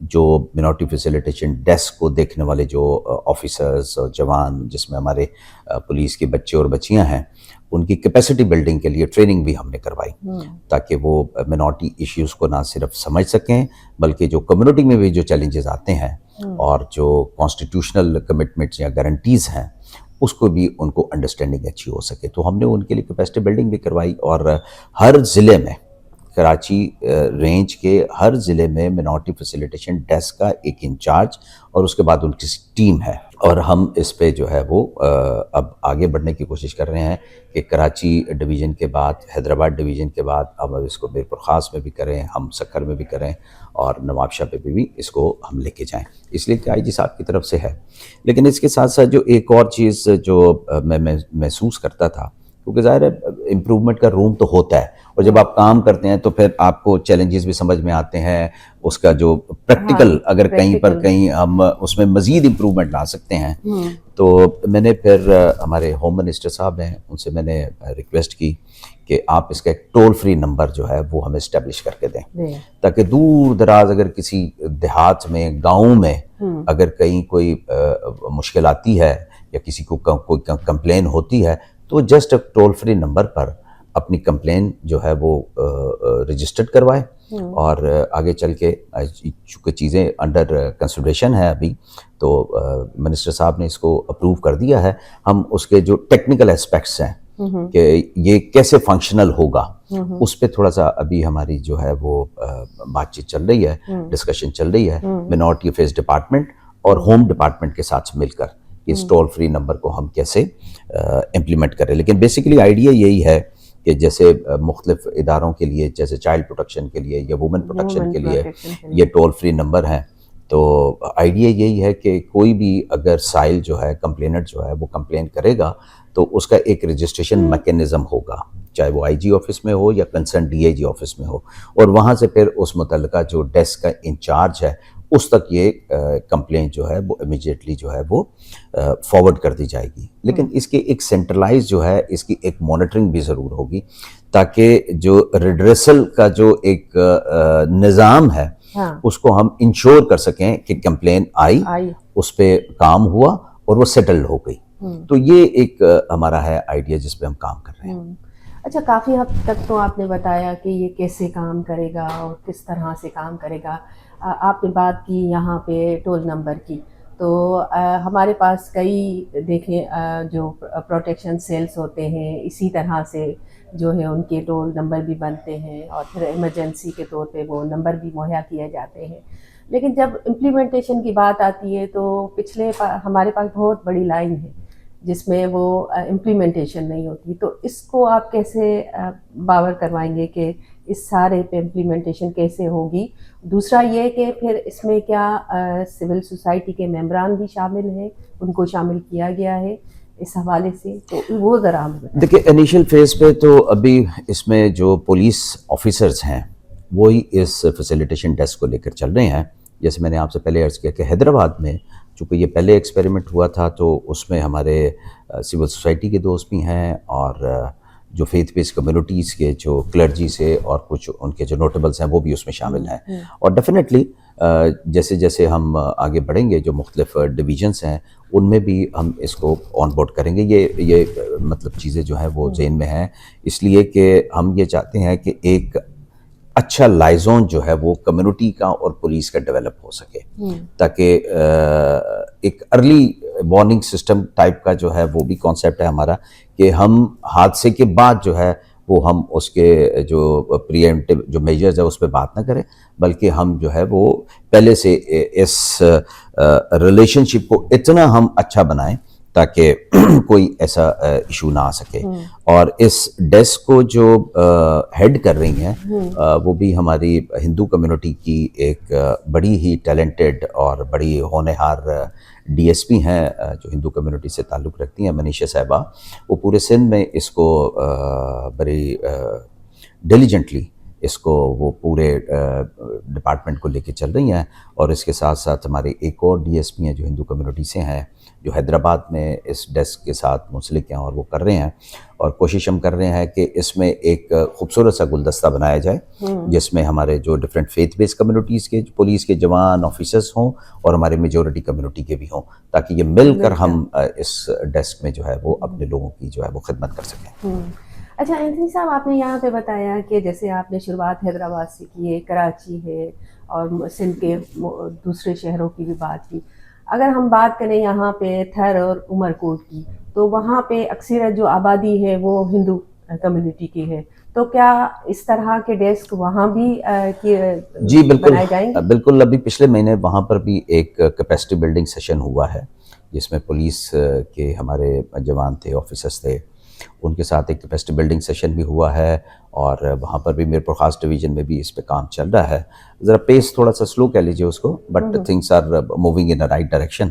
جو minority facilitation desk کو دیکھنے والے جو آفیسرز اور جوان، جس میں ہمارے پولیس کے بچے اور بچیاں ہیں، ان کی کیپیسٹی بلڈنگ کے لیے ٹریننگ بھی ہم نے کروائی، تاکہ وہ منورٹی ایشوز کو نہ صرف سمجھ سکیں بلکہ جو کمیونٹی میں بھی جو چیلنجز آتے ہیں اور جو کانسٹیٹیوشنل کمٹمنٹس یا گارنٹیز ہیں اس کو بھی ان کو انڈرسٹینڈنگ اچھی ہو سکے. تو ہم نے ان کے لیے کیپیسٹی بلڈنگ بھی کروائی، اور ہر ضلع میں، کراچی رینج کے ہر ضلع میں منورٹی فیسیلیٹیشن ڈیسک کا ایک انچارج اور اس کے بعد ان کی ٹیم ہے. اور ہم اس پہ جو ہے وہ اب آگے بڑھنے کی کوشش کر رہے ہیں کہ کراچی ڈویژن کے بعد، حیدرآباد ڈویژن کے بعد اب اس کو میرپور خاص میں بھی کریں، ہم سکھر میں بھی کریں، اور نواب شاہ پہ بھی اس کو ہم لے کے جائیں، اس لیے کہ آئی جی صاحب کی طرف سے ہے. لیکن اس کے ساتھ ساتھ جو ایک اور چیز جو میں محسوس کرتا تھا، کیونکہ ظاہر ہے امپرومنٹ کا روم تو ہوتا ہے، اور جب آپ کام کرتے ہیں تو پھر آپ کو چیلنجز بھی سمجھ میں آتے ہیں، اس کا جو پریکٹیکل اگر کہیں پر کہیں ہم اس میں مزید امپرومنٹ لا سکتے ہیں. تو میں نے پھر ہمارے ہوم منسٹر صاحب ہیں، ان سے میں نے ریکویسٹ کی کہ آپ اس کا ایک ٹول فری نمبر جو ہے وہ ہمیں اسٹیبلش کر کے دیں، تاکہ دور دراز اگر کسی دیہات میں، گاؤں میں اگر کہیں کوئی مشکل آتی ہے یا کسی کو کوئی کمپلین ہوتی ہے تو جسٹ ٹول فری نمبر پر اپنی کمپلین جو ہے وہ رجسٹرڈ کروائے. اور آگے چل کے چونکہ چیزیں انڈر کنسیڈریشن ہے ابھی، تو منسٹر صاحب نے اس کو اپروو کر دیا ہے. ہم اس کے جو ٹیکنیکل اسپیکٹس ہیں کہ یہ کیسے فنکشنل ہوگا، اس پہ تھوڑا سا ابھی ہماری جو ہے وہ بات چیت چل رہی ہے، ڈسکشن چل رہی ہے منورٹی افیئرز ڈپارٹمنٹ اور ہوم ڈپارٹمنٹ کے ساتھ مل کر اس ٹول فری نمبر کو ہم کیسے امپلیمنٹ کریں. لیکن بیسیکلی آئیڈیا یہی ہے کہ جیسے مختلف اداروں کے لیے، جیسے چائلڈ پروٹیکشن کے لیے یا وومن پروٹیکشن کے لیے یہ ٹول فری نمبر ہیں، تو آئیڈیا یہی ہے کہ کوئی بھی اگر سائل جو ہے، کمپلینٹ جو ہے وہ کمپلین کرے گا تو اس کا ایک رجسٹریشن میکینزم ہوگا، چاہے وہ آئی جی آفس میں ہو یا concern D I G office میں ہو، اور وہاں سے پھر اس متعلقہ جو ڈیسک کا انچارج ہے اس تک یہ کمپلین جو ہے وہ امیجیٹلی جو ہے وہ فارورڈ کر دی جائے گی. لیکن اس کے ایک سینٹرلائز جو ہے، اس کی ایک مانیٹرنگ بھی ضرور ہوگی، تاکہ جو ریڈریسل کا جو ایک نظام ہے اس کو ہم انشور کر سکیں کہ کمپلین آئی، اس پہ کام ہوا اور وہ سیٹلڈ ہو گئی. تو یہ ایک ہمارا ہے آئیڈیا جس پہ ہم کام کر رہے ہیں. اچھا، کافی حد تک تو آپ نے بتایا کہ یہ کیسے کام کرے گا اور کس طرح سے کام کرے گا. آپ نے بات کی یہاں پہ ٹول نمبر کی، تو ہمارے پاس کئی دیکھیں جو پروٹیکشن سیلز ہوتے ہیں، اسی طرح سے جو ہے ان کے ٹول نمبر بھی بنتے ہیں، اور پھر ایمرجنسی کے طور پہ وہ نمبر بھی مہیا کیے جاتے ہیں. لیکن جب امپلیمنٹیشن کی بات آتی ہے تو پچھلے ہمارے پاس بہت بڑی لائن ہے جس میں وہ امپلیمنٹیشن نہیں ہوتی. تو اس کو آپ کیسے باور کروائیں گے کہ اس سارے پہ امپلیمنٹیشن کیسے ہوگی؟ دوسرا یہ کہ پھر اس میں کیا سول سوسائٹی کے ممبران بھی شامل ہیں، ان کو شامل کیا گیا ہے اس حوالے سے؟ تو وہ ذرا دیکھیں، انیشل فیز پہ تو ابھی اس میں جو پولیس آفیسرز ہیں وہی اس فیسیلیٹیشن ڈیسک کو لے کر چل رہے ہیں. جیسے میں نے آپ سے پہلے عرض کیا کہ حیدرآباد میں چونکہ یہ پہلے ایکسپیریمنٹ ہوا تھا، تو اس میں ہمارے سول سوسائٹی کے دوست بھی ہیں، اور جو فیتھ بیس کمیونٹیز کے جو کلرجی سے اور کچھ ان کے جو نوٹیبلز ہیں وہ بھی اس میں شامل ہیں. اور ڈیفینیٹلی جیسے جیسے ہم آگے بڑھیں گے، جو مختلف ڈویژنس ہیں ان میں بھی ہم اس کو آن بورڈ کریں گے. یہ مطلب چیزیں جو ہیں وہ ذہن میں ہیں، اس لیے کہ ہم یہ چاہتے ہیں کہ ایک اچھا لائزون جو ہے وہ کمیونٹی کا اور پولیس کا ڈیولپ ہو سکے، تاکہ ایک ارلی وارننگ سسٹم ٹائپ کا جو ہے وہ بھی کانسیپٹ ہے ہمارا، کہ ہم حادثے کے بعد جو ہے وہ ہم اس کے جو پریمپٹیو جو میجرز ہے اس پہ بات نہ کریں، بلکہ ہم جو ہے وہ پہلے سے اس ریلیشن شپ کو اتنا ہم اچھا بنائیں تاکہ کوئی ایسا ایشو نہ آ سکے. اور اس ڈیسک کو جو ہیڈ کر رہی ہیں وہ بھی ہماری ہندو کمیونٹی کی ایک بڑی ہی ٹیلنٹڈ اور بڑی ہونہار ڈی ایس پی ہیں جو ہندو کمیونٹی سے تعلق رکھتی ہیں، منیشا صاحبہ. وہ پورے سندھ میں اس کو بڑی ڈیلیجنٹلی اس کو وہ پورے ڈپارٹمنٹ کو لے کے چل رہی ہیں، اور اس کے ساتھ ساتھ ہمارے ایک اور ڈی ایس پی ہیں جو ہندو کمیونٹی سے ہیں، جو حیدرآباد میں اس ڈیسک کے ساتھ منسلک ہیں، اور وہ کر رہے ہیں، اور کوشش ہم کر رہے ہیں کہ اس میں ایک خوبصورت سا گلدستہ بنایا جائے جس میں ہمارے جو ڈفرینٹ فیتھ بیس کمیونٹیز کے پولیس کے جوان آفیسرز ہوں اور ہمارے میجورٹی کمیونٹی کے بھی ہوں، تاکہ یہ مل کر ہم اس ڈیسک میں جو ہے وہ اپنے لوگوں کی جو ہے وہ خدمت کر سکیں۔ اچھا اینتھنی صاحب، آپ نے یہاں پہ بتایا کہ جیسے آپ نے شروعات حیدرآباد سے کی ہے، کراچی ہے اور سندھ کے دوسرے شہروں کی بھی بات کی۔ اگر ہم بات کریں یہاں پہ تھر اور عمر کوٹ کی، تو وہاں پہ اکثریت جو آبادی ہے وہ ہندو کمیونٹی کی ہے، تو کیا اس طرح کے ڈیسک وہاں بھی جی بالکل بنائے جائیں گے؟ بالکل، ابھی پچھلے مہینے وہاں پر بھی ایک کیپیسٹی بلڈنگ سیشن ہوا ہے، جس میں پولیس کے ہمارے جوان تھے، آفیسرز تھے، ان کے ساتھ ایک کیپیسٹی بلڈنگ سیشن بھی ہوا ہے، اور وہاں پر بھی میرپور خاص ڈویژن میں بھی اس پہ کام چل رہا ہے۔ ذرا پیس تھوڑا سا سلو کہہ لیجیے اس کو، but things are moving in a right direction,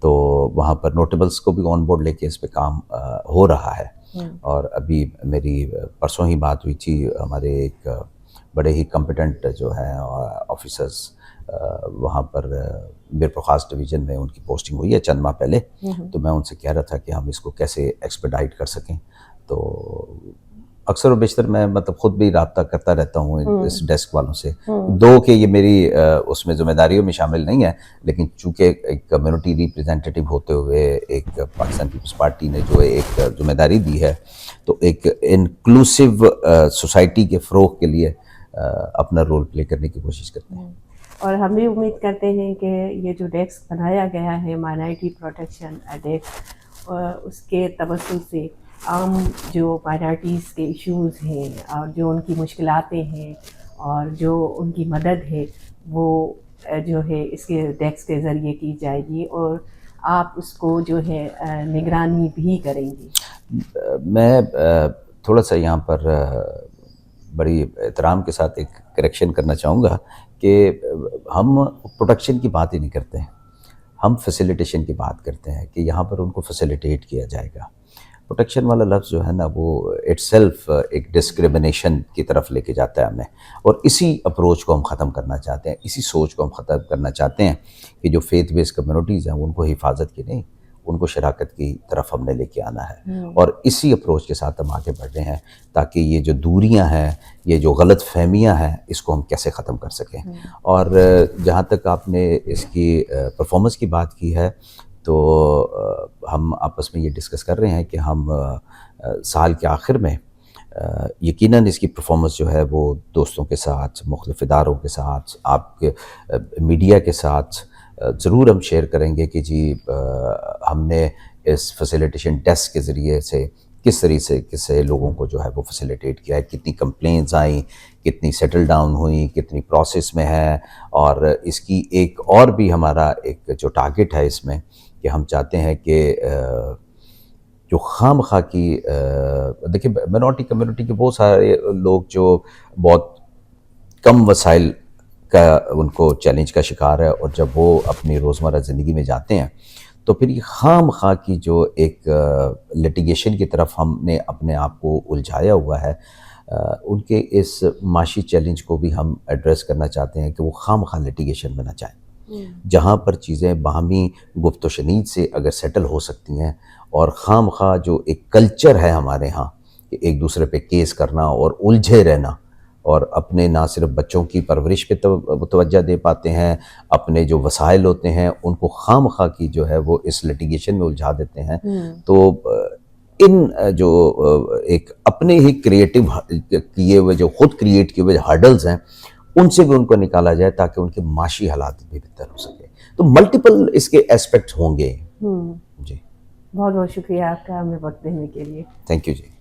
تو وہاں پر نوٹیبلس کو بھی آن بورڈ لے کے اس پہ کام ہو رہا ہے۔ اور ابھی میری پرسوں ہی بات ہوئی تھی ہمارے ایک بڑے ہی کمپیٹنٹ جو ہیں آفیسرز وہاں پر میرپور خاص ڈویژن میں ان کی پوسٹنگ ہوئی ہے چند ماہ پہلے، تو میں ان سے کہہ رہا تھا کہ ہم اس کو کیسے ایکسپیڈائٹ کر سکیں، تو اکثر و بیشتر میں مطلب خود بھی رابطہ کرتا رہتا ہوں اس ڈیسک والوں سے، دو کہ یہ میری اس میں ذمہ داریوں میں شامل نہیں ہے، لیکن چونکہ ایک کمیونٹی ریپریزنٹیٹیو ہوتے ہوئے ایک پاکستان پیپلز پارٹی نے جو ایک ذمہ داری دی ہے، تو ایک انکلوسیو سوسائٹی کے فروغ کے لیے اپنا رول پلے کرنے کی کوشش کرتے ہیں۔ اور ہم بھی امید کرتے ہیں کہ یہ جو ڈیسک بنایا گیا ہے مائنارٹی پروٹیکشن ڈیسک، اس کے توسط سے عام جو مائنارٹیز کے ایشوز ہیں اور جو ان کی مشکلاتیں ہیں اور جو ان کی مدد ہے، وہ جو ہے اس کے ڈیسک کے ذریعے کی جائے گی، اور آپ اس کو جو ہے نگرانی بھی کریں گی۔ میں تھوڑا سا یہاں پر بڑی احترام کے ساتھ ایک کریکشن کرنا چاہوں گا کہ ہم پروٹیکشن کی بات ہی نہیں کرتے ہیں، ہم فیسیلیٹیشن کی بات کرتے ہیں کہ یہاں پر ان کو فیسیلیٹیٹ کیا جائے گا۔ پروٹیکشن والا لفظ جو ہے نا وہ اٹ سیلف ایک ڈسکریمنیشن کی طرف لے کے جاتا ہے ہمیں، اور اسی اپروچ کو ہم ختم کرنا چاہتے ہیں، اسی سوچ کو ہم ختم کرنا چاہتے ہیں کہ جو فیتھ بیس کمیونٹیز ہیں ان کو حفاظت کی نہیں، ان کو شراکت کی طرف ہم نے لے کے آنا ہے، اور اسی اپروچ کے ساتھ ہم آگے بڑھ رہے ہیں تاکہ یہ جو دوریاں ہیں، یہ جو غلط فہمیاں ہیں، اس کو ہم کیسے ختم کر سکیں۔ اور جہاں تک آپ نے اس کی پرفارمنس کی بات کی ہے، تو ہم آپس میں یہ ڈسکس کر رہے ہیں کہ ہم سال کے آخر میں یقیناً اس کی پرفارمنس جو ہے وہ دوستوں کے ساتھ، مختلف اداروں کے ساتھ، آپ کے میڈیا کے ساتھ ضرور ہم شیئر کریں گے کہ جی ہم نے اس فیسیلیٹیشن ڈیسک کے ذریعے سے کس طریقے سے لوگوں کو جو ہے وہ فیسیلیٹیٹ کیا ہے، کتنی کمپلینٹس آئیں، کتنی سیٹل ڈاؤن ہوئیں، کتنی پروسیس میں ہے، اور اس کی ایک اور بھی ہمارا ایک جو ٹارگٹ ہے اس میں کہ ہم چاہتے ہیں کہ جو خام خواہ کی دیکھیں مائنورٹی کمیونٹی کے بہت سارے لوگ جو بہت کم وسائل کا ان کو چیلنج کا شکار ہے، اور جب وہ اپنی روزمرہ زندگی میں جاتے ہیں تو پھر یہ خام خواہ کی جو ایک لٹیگیشن کی طرف ہم نے اپنے آپ کو الجھایا ہوا ہے، ان کے اس معاشی چیلنج کو بھی ہم ایڈریس کرنا چاہتے ہیں کہ وہ خام خواہ لٹیگیشن میں نہ جائیں، جہاں پر چیزیں باہمی گفت و شنید سے اگر سیٹل ہو سکتی ہیں، اور خام خواہ جو ایک کلچر ہے ہمارے ہاں کہ ایک دوسرے پہ کیس کرنا اور الجھے رہنا، اور اپنے نہ صرف بچوں کی پرورش پہ توجہ دے پاتے ہیں، اپنے جو وسائل ہوتے ہیں ان کو خام خواہ کی جو ہے وہ اس لٹیگیشن میں الجھا دیتے ہیں، تو ان جو ایک اپنے ہی کریٹو کیے ہوئے، جو خود کریٹ کیے ہوئے ہرڈلز ہیں، ان سے بھی ان کو نکالا جائے تاکہ ان کے معاشی حالات بھی بہتر ہو سکے۔ تو ملٹیپل اس کے اسپیکٹس ہوں گے۔ جی بہت بہت شکریہ آپ کا ہمیں وقت دینے کے لیے۔ Thank you G.